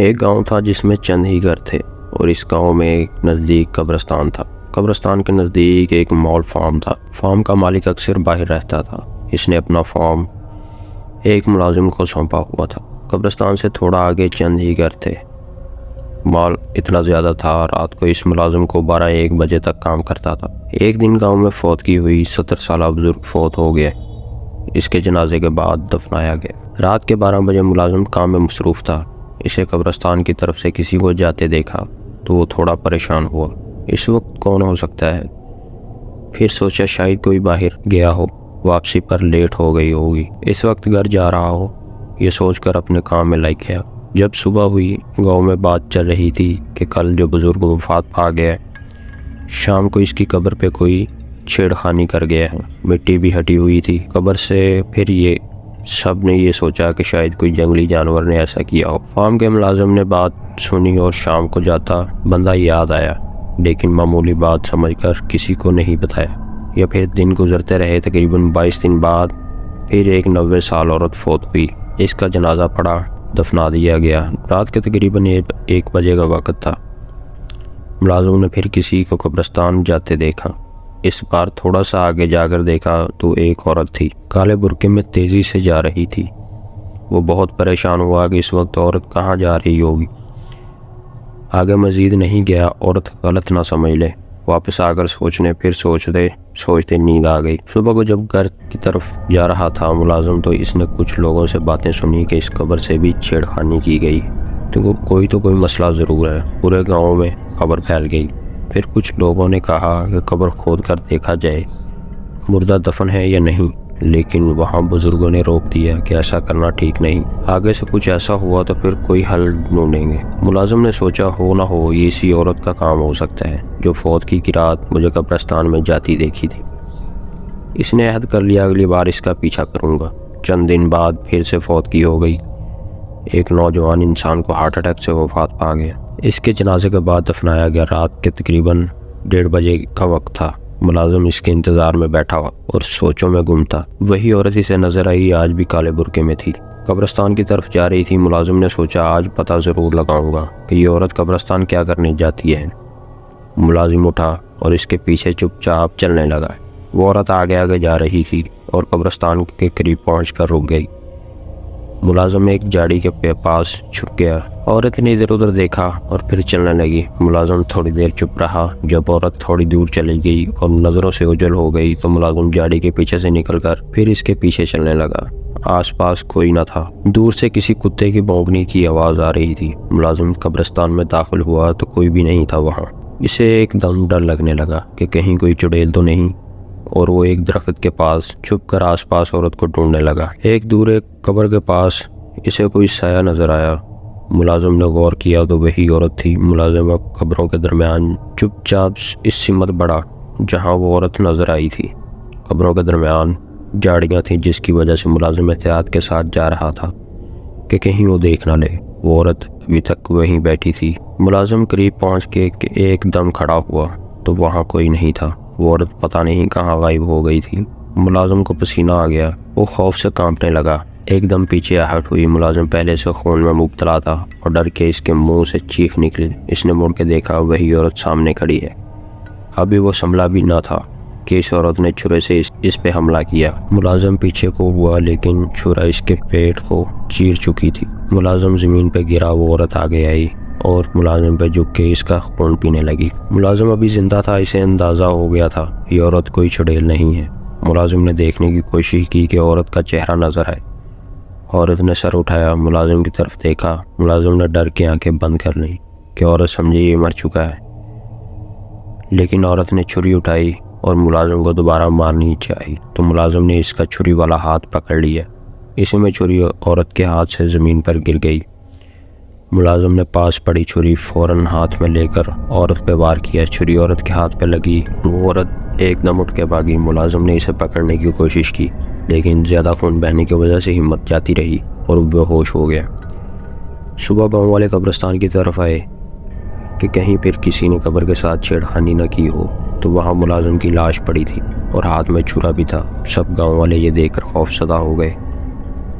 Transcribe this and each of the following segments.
एक गांव था जिसमें चंद ही घर थे और इस गांव में एक नज़दीक कब्रिस्तान था। कब्रिस्तान के नज़दीक एक मॉल फार्म था। फार्म का मालिक अक्सर बाहर रहता था। इसने अपना फार्म एक मुलाजिम को सौंपा हुआ था। कब्रिस्तान से थोड़ा आगे चंद ही घर थे। माल इतना ज़्यादा था, रात को इस मुलाजिम को 12-1 बजे तक काम करता था। एक दिन गांव में फौतगी हुई। 70 साल बुजुर्ग फौत हो गया। इसके जनाजे के बाद दफनाया गया। रात के 12 बजे मुलाजिम काम में मसरूफ़ था। इसे कब्रिस्तान की तरफ से किसी को जाते देखा तो वो थोड़ा परेशान हुआ। इस वक्त कौन हो सकता है? फिर सोचा शायद कोई बाहर गया हो, वापसी पर लेट हो गई होगी, इस वक्त घर जा रहा हो। ये सोचकर अपने काम में लग गया। जब सुबह हुई, गांव में बात चल रही थी कि कल जो बुजुर्ग वफात पा गया, शाम को इसकी कब्र पे कोई छेड़खानी कर गया है। मिट्टी भी हटी हुई थी कब्र से। फिर ये सब ने ये सोचा कि शायद कोई जंगली जानवर ने ऐसा किया हो। फार्म के मुलाजिम ने बात सुनी और शाम को जाता बंदा याद आया, लेकिन मामूली बात समझकर किसी को नहीं बताया। या फिर दिन गुजरते रहे। तकरीबन 22 दिन बाद फिर एक 90 साल औरत फौत हुई। इसका जनाजा पड़ा, दफना दिया गया। रात के तकरीबन 1 बजे का वक्त था। मुलाजिम ने फिर किसी को कब्रिस्तान जाते देखा। इस बार थोड़ा सा आगे जाकर देखा तो एक औरत थी, काले बुर्के में तेज़ी से जा रही थी। वो बहुत परेशान हुआ कि इस वक्त औरत कहाँ जा रही होगी। आगे मज़ीद नहीं गया, औरत गलत ना समझ ले। वापस आकर फिर सोचते नींद आ गई। सुबह को जब घर की तरफ जा रहा था मुलाजिम, तो इसने कुछ लोगों से बातें सुनी कि इस कब्र से भी छेड़खानी की गई। तो कोई मसला ज़रूर है। पूरे गाँव में खबर फैल गई। फिर कुछ लोगों ने कहा कि कब्र खोद कर देखा जाए, मुर्दा दफन है या नहीं, लेकिन वहाँ बुजुर्गों ने रोक दिया कि ऐसा करना ठीक नहीं। आगे से कुछ ऐसा हुआ तो फिर कोई हल ढूंढेंगे। मुलाजिम ने सोचा हो ना हो ये इसी औरत का काम हो सकता है जो फौतगी की रात मुझे कब्रिस्तान में जाती देखी थी। इसने अहद कर लिया अगली बार इसका पीछा करूँगा। चंद दिन बाद फिर से फौतगी हो गई। एक नौजवान इंसान को हार्ट अटैक से वफात पा गया। इसके जनाजे के बाद दफनाया गया। रात के तकरीबन 1:30 बजे का वक्त था। मुलाजिम इसके इंतज़ार में बैठा हुआ और सोचों में गुम था। वही औरत इसे नजर आई, आज भी काले बुर्के में थी। कब्रिस्तान की तरफ जा रही थी। मुलाजिम ने सोचा आज पता ज़रूर लगाऊंगा कि ये औरत कब्रिस्तान क्या करने जाती है। मुलाजिम उठा और इसके पीछे चुपचाप चलने लगा। वो औरत आगे आगे जा रही थी और कब्रिस्तान के करीब पहुँच रुक गई। मुलाजिम एक झाड़ी के पास छुप गया। औरत ने इधर उधर देखा और फिर चलने लगी। मुलाजिम थोड़ी देर चुप रहा। जब औरत थोड़ी दूर चली गई और नज़रों से ओझल हो गई तो मुलाजिम झाड़ी के पीछे से निकलकर फिर इसके पीछे चलने लगा। आसपास कोई न था। दूर से किसी कुत्ते की भौंकने की आवाज़ आ रही थी। मुलाजिम कब्रिस्तान में दाखिल हुआ तो कोई भी नहीं था वहाँ। इसे एकदम डर लगने लगा कि कहीं कोई चुड़ैल तो नहीं, और वो एक दरख्त के पास छुपकर आसपास औरत को ढूंढने लगा। एक कब्र के पास इसे कोई साया नजर आया। मुलाजिम ने गौर किया तो वही औरत थी। मुलाजिम अब कब्रों के दरमियान चुपचाप इस सिमत बढ़ा जहां वो औरत नजर आई थी। कब्रों के दरमियान झाड़ियाँ थीं, जिसकी वजह से मुलाजिम एहतियात के साथ जा रहा था कि कहीं वो देख ना ले। वो औरत अभी तक वहीं बैठी थी। मुलाजिम करीब पहुँच के एकदम खड़ा हुआ तो वहाँ कोई नहीं था। वो औरत पता नहीं कहाँ गायब हो गई थी। मुलाजिम को पसीना आ गया। वो खौफ से कांपने लगा। एकदम पीछे आहट हुई। मुलाजिम पहले से खून में मुब्तला था और डर के इसके मुंह से चीख निकली। इसने मुड़ के देखा, वही औरत सामने खड़ी है। अभी वो संभला भी ना था कि इस औरत ने छुरे से इस पे हमला किया। मुलाजिम पीछे को हुआ लेकिन छुरा इसके पेट को चीर चुकी थी। मुलाजिम ज़मीन पे गिरा। वो औरत आगे आई और मुलाजिम पे झुक के इसका खून पीने लगी। मुलाजिम अभी जिंदा था। इसे अंदाज़ा हो गया था ये औरत कोई चुड़ैल नहीं है। मुलाजिम ने देखने की कोशिश की कि औरत का चेहरा नजर आए। औरत ने सर उठाया, मुलाजिम की तरफ देखा। मुलाजिम ने डर के आंखें बंद कर लीं कि औरत समझे ये मर चुका है। लेकिन औरत ने छुरी उठाई और मुलाजिम को दोबारा मारनी चाहिए तो मुलाजिम ने इसका छुरी वाला हाथ पकड़ लिया। इसी में छुरी औरत के हाथ से ज़मीन पर गिर गई। मुलाजिम ने पास पड़ी छुरी फ़ौरन हाथ में लेकर औरत पे वार किया। छुरी औरत के हाथ पे लगी। वो औरत एकदम उठ के भागी। मुलाजिम ने इसे पकड़ने की कोशिश की लेकिन ज़्यादा खून बहने की वजह से हिम्मत जाती रही और बेहोश हो गया। सुबह गाँव वाले कब्रिस्तान की तरफ आए कि कहीं फिर किसी ने कब्र के साथ छेड़खानी न की हो, तो वहाँ मुलाजिम की लाश पड़ी थी और हाथ में छुरा भी था। सब गाँव वाले ये देखकर खौफसदा हो गए।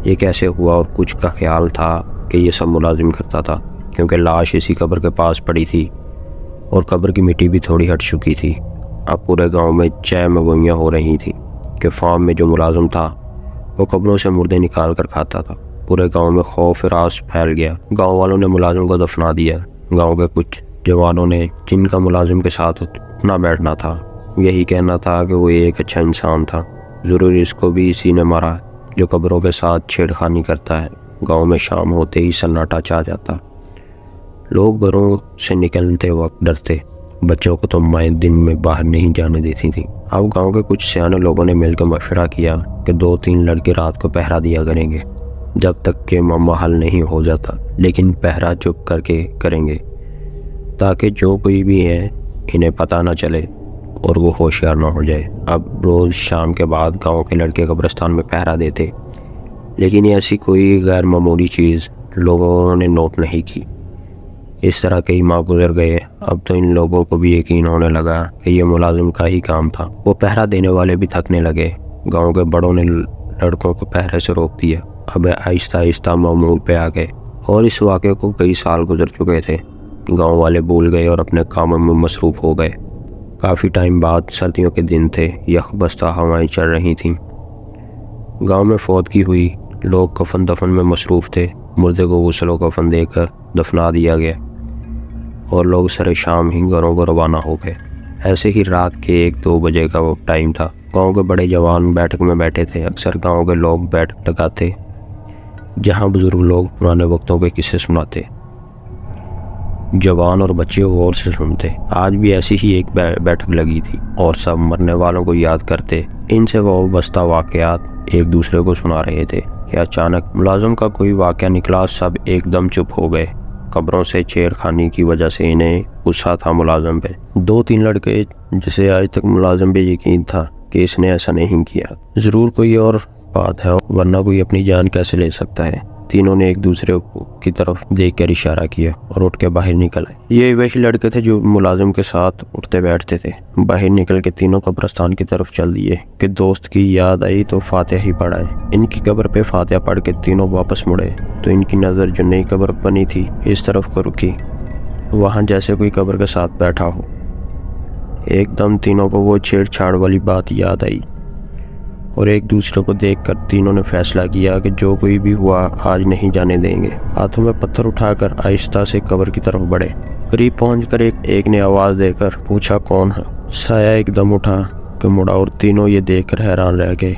ये कैसे हुआ, और कुछ का ख्याल था कि ये सब मुलाजिम करता था। क्योंकि लाश इसी कब्र के पास पड़ी थी और कब्र की मिट्टी भी थोड़ी हट चुकी थी। अब पूरे गांव में चहमगोइयाँ हो रही थी कि फार्म में जो मुलाजिम था वो कब्रों से मुर्दे निकाल कर खाता था। पूरे गांव में खौफ रास फैल गया। गांव वालों ने मुलाजिम को दफना दिया। गांव के कुछ जवानों ने, जिनका मुलाजिम के साथ उठना बैठना था, यही कहना था कि वो एक अच्छा इंसान था, ज़रूर इसको भी इसी ने मारा जो कब्रों के साथ छेड़खानी करता है। गांव में शाम होते ही सन्नाटा छा जाता। लोग घरों से निकलते वक्त डरते। बच्चों को तो माएँ दिन में बाहर नहीं जाने देती थी। अब गांव के कुछ सियाने लोगों ने मिलकर मशवरा किया कि 2-3 लड़के रात को पहरा दिया करेंगे जब तक कि मामला हल नहीं हो जाता, लेकिन पहरा चुप करके करेंगे ताकि जो कोई भी है इन्हें पता ना चले और वो होशियार ना हो जाए। अब रोज़ शाम के बाद गांव के लड़के कब्रिस्तान में पहरा देते, लेकिन ऐसी कोई गैर मामूली चीज़ लोगों ने नोट नहीं की। इस तरह कई माह गुजर गए। अब तो इन लोगों को भी यकीन होने लगा कि ये मुलाजिम का ही काम था। वो पहरा देने वाले भी थकने लगे। गांव के बड़ों ने लड़कों को पहरे से रोक दिया। अब आहिस्ता आहिस्ता मामूल पे आ गए और इस वाक़े को कई साल गुजर चुके थे। गांव वाले भूल गए और अपने कामों में मसरूफ़ हो गए। काफ़ी टाइम बाद सर्दियों के दिन थे। यकबस्ता हवाएं चल रही थीं। गांव में फौतगी हुई। लोग कफन दफन में मसरूफ़ थे। मुर्दे को गुस्ल कफन देकर दफना दिया गया और लोग सरे शाम ही घरों को रवाना हो गए। ऐसे ही रात के 1-2 बजे का वो टाइम था। गांव के बड़े जवान बैठक में बैठे थे। अक्सर गांव के लोग बैठक लगाते जहां बुजुर्ग लोग पुराने वक्तों के किस्से सुनाते। जवान और बच्चे गौर से सुनते। आज भी ऐसी ही एक बैठक लगी थी और सब मरने वालों को याद करते। इनसे वो बस्ता वाक़यात एक दूसरे को सुना रहे थे कि अचानक मुलाजिम का कोई वाक़या निकला। सब एकदम चुप हो गए। कब्रों से छेड़खानी की वजह से इन्हें गुस्सा था मुलाजिम पे। 2-3 लड़के जिसे आज तक मुलाजिम पे यकीन था कि इसने ऐसा नहीं किया, ज़रूर कोई और बात है, वरना कोई अपनी जान कैसे ले सकता है। तीनों ने एक दूसरे की तरफ देखकर इशारा किया और उठ के बाहर निकल आए। ये वही लड़के थे जो मुलाजिम के साथ उठते बैठते थे। बाहर निकल के तीनों कब्रिस्तान की तरफ चल दिए कि दोस्त की याद आई तो फातिहा ही पढ़ाए। इनकी कब्र पे फातिहा पढ़ के तीनों वापस मुड़े तो इनकी नज़र जो नई कब्र बनी थी इस तरफ को रुकी। वहाँ जैसे कोई कब्र के साथ बैठा हो। एकदम तीनों को वो छेड़छाड़ वाली बात याद आई और एक दूसरे को देखकर तीनों ने फैसला किया कि जो कोई भी हुआ आज नहीं जाने देंगे। हाथों में पत्थर उठाकर आहिस्ता से कब्र की तरफ बढ़े। करीब पहुंचकर एक ने आवाज़ देकर पूछा, कौन है? साया एकदम उठा कि मुड़ा और तीनों ये देखकर हैरान रह गए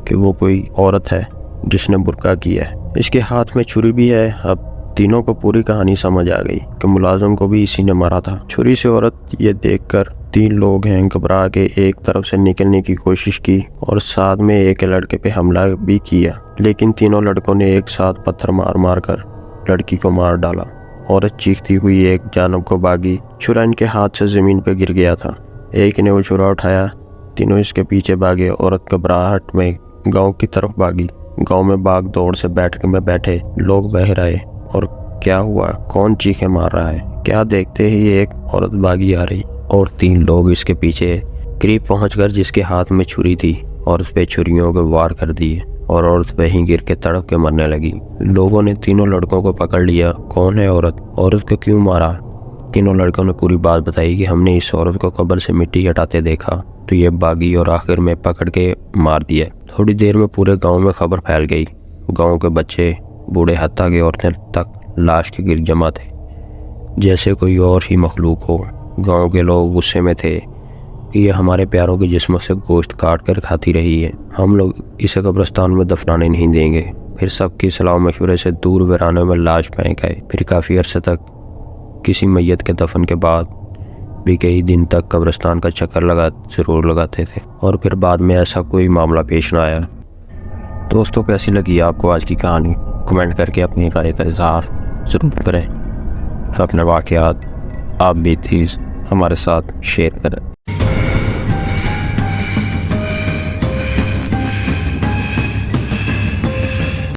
कि वो कोई औरत है जिसने बुर्का किया है। इसके हाथ में छुरी भी है। अब तीनों को पूरी कहानी समझ आ गई कि मुलाजिम को भी इसी ने मारा था। छुरी से औरत ये देखकर 3 लोग हैं घबरा के एक तरफ से निकलने की कोशिश की और साथ में एक लड़के पे हमला भी किया, लेकिन तीनों लड़कों ने एक साथ पत्थर मार मार कर लड़की को मार डाला। औरत चीखती हुई एक जानब को भागी। छुरा इनके हाथ से ज़मीन पर गिर गया था। एक ने वो छुरा उठाया। तीनों इसके पीछे भागे। औरत घबराहट में गाँव की तरफ भागी। गाँव में भाग दौड़ से बैठक में बैठे लोग बाहर आए और क्या हुआ, कौन चीखें मार रहा है? क्या देखते ही एक औरत भागी आ रही और 3 लोग इसके पीछे। करीब पहुंचकर जिसके हाथ में छुरी थी और उस पे छुरियों के वार कर दिए और औरत वहीं गिर के तड़प के मरने लगी। लोगों ने तीनों लड़कों को पकड़ लिया। कौन है औरत? औरत को क्यों मारा? तीनों लड़कों ने पूरी बात बताई कि हमने इस औरत को कब्र से मिट्टी हटाते देखा तो ये भागी और आखिर में पकड़ के मार दिया। थोड़ी देर में पूरे गाँव में खबर फैल गई। गाँव के बच्चे, बूढ़े, हत्ता के औरतें तक लाश के गिर जमा थे जैसे कोई और ही मखलूक हो। गांव के लोग गुस्से में थे कि ये हमारे प्यारों के जिस्म से गोश्त काट कर खाती रही है, हम लोग इसे कब्रिस्तान में दफनाने नहीं देंगे। फिर सबकी सलाह मशवरे से दूर वीराने में लाश फेंक आए। फिर काफ़ी अरसे तक किसी मैयत के दफन के बाद भी कई दिन तक कब्रिस्तान का चक्कर ज़रूर लगाते थे और फिर बाद में ऐसा कोई मामला पेश ना आया। दोस्तों, कैसी लगी आपको आज की कहानी? कमेंट करके अपनी राय का इज़हार ज़रूर करें। अपने वाक़यात आप भी थी हमारे साथ शेयर करें।